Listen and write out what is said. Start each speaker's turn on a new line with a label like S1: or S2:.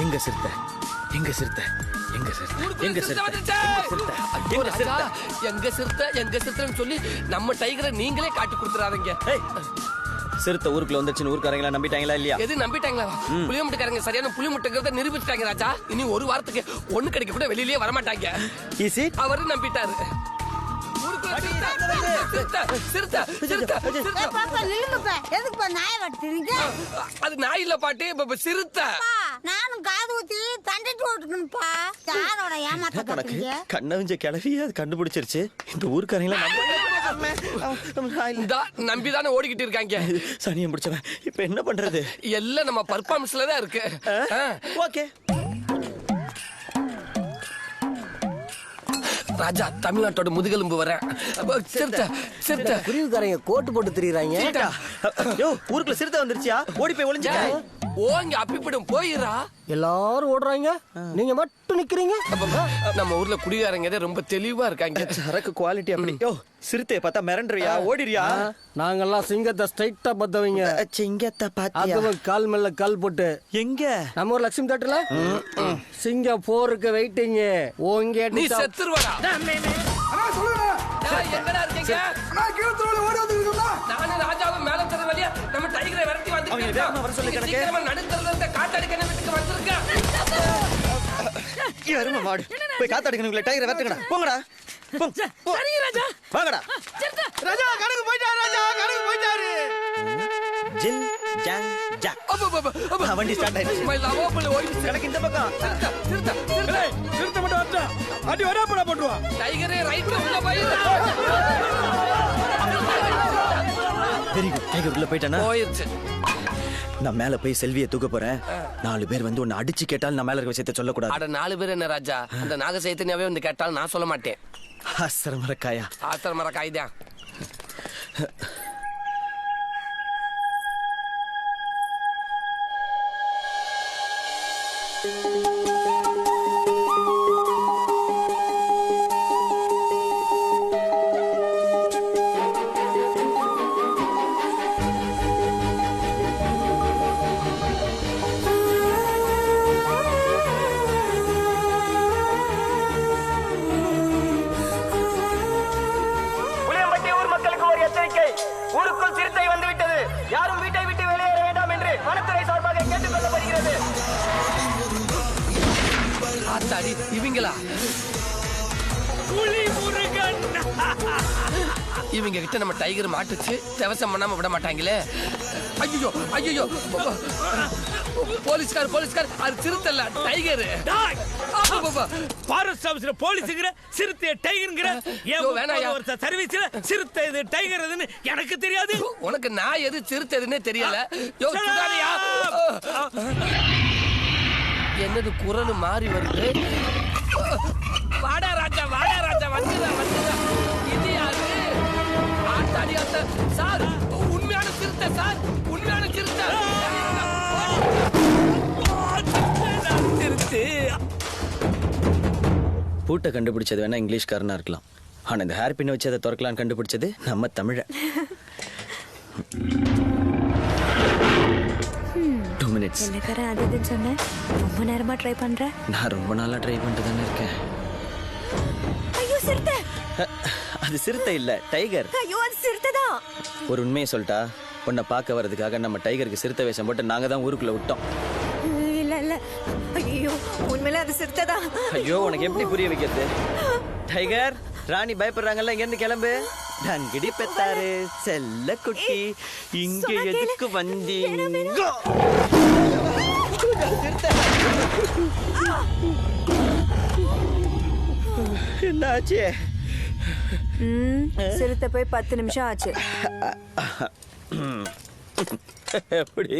S1: எங்க சிறுத்தை எங்க சிறுத்தை எங்க சிறுத்தை எங்க சிறுத்தை எங்க சிறுத்தை
S2: எங்க சிறுத்தை எங்க சிறுத்தைன்னு சொல்லி நம்ம டைகரை நீங்களே காட்டி கொடுத்துறாதீங்க.
S1: சிறுத்தை ஊருக்குள்ள வந்துச்சுன்னு ஊர்க்காரங்களா நம்பிட்டாங்களா இல்லையா?
S2: எது நம்பிட்டாங்களா? புளியமுட்டுக்காரங்க சரியான புளிமுட்டுங்கிறத நிரூபிச்சிட்டாங்க ராஜா. இனி ஒரு வாரத்துக்கு ஒண்ணு கிடைக்க கூட வெளியிலேயே வரமாட்டாங்க. அவரு நம்பிட்டாரு. அது நாய் இல்ல பாட்டி, சிறுத்தை.
S3: நானும் காது ஊத்தி தண்டிட்டு ஓட்டுக்கணும்ப்பா. யாரோட ஏமாத்த
S1: கண்ணவிஞ்ச கிளவி அது கண்டுபிடிச்சிருச்சு. இந்த ஊர்க்காரங்களா
S2: நம்பிதானே ஓடிக்கிட்டு இருக்காங்க.
S1: சனியம் பிடிச்சவன் இப்ப என்ன பண்றது?
S2: எல்லாம் நம்ம பர்ஃபார்மன்ஸ்ல தான் இருக்கு.
S1: ஓகே
S2: ராஜா, தமிழ்நாட்டோட முதுகெலும்பு வர சிறுத்தை
S4: குருவிக்காரங்க கோட்டு போட்டு திரியறாங்க.
S1: ஊருக்குள்ள சிறுத்தை வந்துருச்சியா? ஓடி போய் ஒளிஞ்சுக்க.
S2: ஓங்க அப்பிப்படும் போயிரா.
S4: எல்லாரும் ஓடுறாங்க, நீங்க மட்டும் நிக்கிறீங்க.
S2: நம்ம ஊர்ல குடிகாரங்க ரொம்ப தெளிவா இருக்காங்க.
S1: சரக்கு குவாலிட்டி அப்படி. சிறுத்தையை பார்த்தா மிரண்டுறியா? ஓடிறியா?
S4: நாங்கெல்லாம் சிங்கத்தை ஸ்ட்ரைட்டா பத்தவங்க.
S1: சிங்கத்தை பார்த்தா
S4: அதுவும் கால் மேல கால் போட்டு.
S1: எங்க
S4: நம்ம ஒரு லட்சுமி தேட்டர்ல சிங்கம் போருக்கு வெயிட்டிங். ஓங்க
S2: நீ செத்துருவடா. எங்கடா இருக்கீங்க? நானும் ராஜாவும் மேல தர வழியா நம்ம டைகரை விரட்டி வந்துட்டோம். நடுத்தரத்துல காத்தடிக்கணும் வீட்டுக்கு வந்திருக்கேன்.
S1: எருமை மாடு போய் காத்தடிக்கணும். டைகரை விரட்டுங்கடா. போங்கடா.
S2: சரிங்க ராஜா.
S1: வாங்கடா.
S4: ராஜா கணக்கு போயிட்டாரு. ராஜா கணக்கு போயிட்டாரு.
S1: ஜில் ஜாங் ஜாக். வண்டி ஸ்டார்ட் ஆயிடுச்சு.
S2: மை லவபிள் ஓடி
S1: எனக்கு இந்த பக்கம்.
S4: சிறுத்தை மட்டும் வரட்டும். அடி வரா போடா போடுவா.
S2: டைகரே ரைட்ல உள்ள போயிரு.
S1: Very good. டைகர் உள்ள போயிட்டானா?
S2: போயிருச்சு.
S1: நான் மேல போய் செல்வியை தூக்க போறேன். 4 பேர் வந்து உன்னை அடிச்சு கேட்டால் நான் மேல இருக்க விஷயத்தை சொல்லக்கூடாது.
S2: அட 4 பேர் என்ன ராஜா? அந்த நாக சைத்தன்யாவே வந்து கேட்டாலும் நான் சொல்ல மாட்டேன்.
S1: ஆசரமரக்காயா.
S2: ஆசரமரக்காய்தான்.
S5: ஊருக்குள் சிறுத்தை வந்துவிட்டது. யாரும் வீட்டை விட்டு வெளியேற வேண்டாம் என்று வனத்துறை சார்பாக கேட்டுக் கொள்ளப்படுகிறது.
S2: ஆத்தாடி இவங்களா? இவங்க கிட்ட நம்ம டைகர் மாட்டுச்சு. தேவசம் பண்ணாம விட மாட்டாங்களே. ஐயோ ஐயோ, போலீஸ்கார் அது சிறுத்தை இல்ல, டைகர்.
S6: ஃபாரஸ்ட் ஆபீஸ்ல போலீஸ்ங்கற சிறுத்தை டைகர்ங்கற.
S2: வேணாயா
S6: சர்வீஸ்ல சிறுத்தை இது டைகர் இதுன்னு எனக்கு தெரியாது.
S2: உனக்கு நான் எது சிறுத்தை எதுன்னே தெரியல. என்னது குரல் மாறி வருது? வாடா ராஜா வந்துடா. இது யாரு? ஆத்தாடி ஆத்தா. சார் உண்மையான சிறுத்தை சார், உண்மையான சிறுத்தை.
S1: பூட்டை கண்டுபிடிச்சது வேணா இங்கிலீஷ்காரனா இருக்கலாம். ஆனா இந்த ஹேர் பின் வச்சு அதை திறக்கலான்னு கண்டுபிடிச்சது நம்ம தமிழ. 2 minutes.
S3: அது சொன்னேன். ரொம்ப நேரமா ட்ரை பண்றேன்.
S1: நான் ரொம்ப நாளா ட்ரை பண்ணிட்டு தானே இருக்கேன்.
S3: ஐயோ சிறுத்தை.
S1: அது சிறுத்தை இல்ல, டைகர்.
S3: ஐயோ அது சிறுத்தை தான்.
S1: ஒரு உண்மையை சொல்லிட்டா, உன்னை பார்க்க வர்றதுக்காக நம்ம டைகருக்கு சிறுத்தை வேஷம் போட்டு நாங்க தான் ஊருக்குள்ள விட்டோம்.
S3: இல்ல ஐயோ உண்மையில அது சிறுத்தை தான்.
S1: ஐயோ உனக்கு எப்படி புரிய வைக்கிறது? டைகர் ராணி பயப்படுறாங்கல்ல, இங்க இருந்து கிளம்பு. டங்கிடி பெத்தாரு செல்ல குட்டி, இங்க எதுக்கு வந்தீங்க? என்னாச்சு?
S3: சிறுத்தை போய் 10 நிமிஷம் ஆச்சு.
S1: எப்படி?